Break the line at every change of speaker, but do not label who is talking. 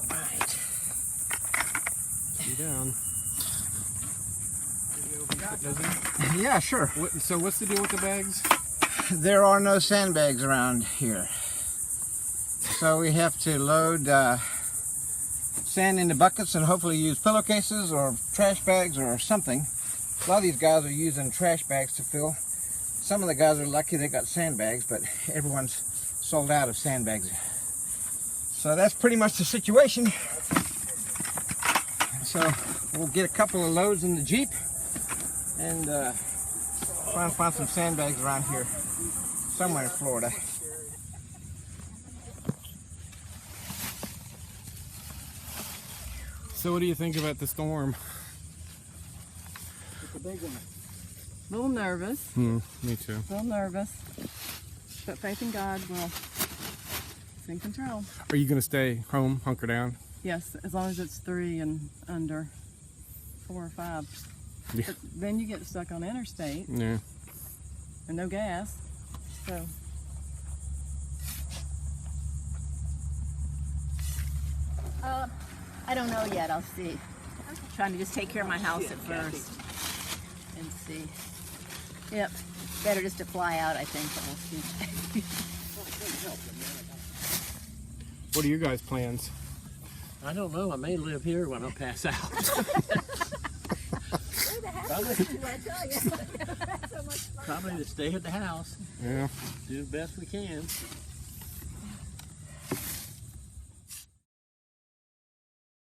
right.
You down.
Yeah, sure.
So what's the deal with the bags?
There are no sandbags around here. So we have to load sand into buckets and hopefully use pillowcases or trash bags or something. A lot of these guys are using trash bags to fill. Some of the guys are lucky they got sandbags, but everyone's sold out of sandbags. So that's pretty much the situation. So we'll get a couple of loads in the Jeep and try and find some sandbags around here, somewhere in Florida.
So what do you think about the storm?
It's a big one.
A little nervous.
Me too.
A little nervous. But faith in God will is in control.
Are you going to stay home, hunker down?
Yes, as long as it's 3 and under, 4 or 5.
Yeah.
But then you get stuck on interstate
Yeah.
and no gas. So
I don't know yet. I'll see. I'm trying to just take care of my house at first and see. Yep. Better just to fly out, I think. But we'll see.
What are your guys' plans?
I don't know. I may live here when I pass out. Probably to stay at the house.
Yeah.
Do the best we can.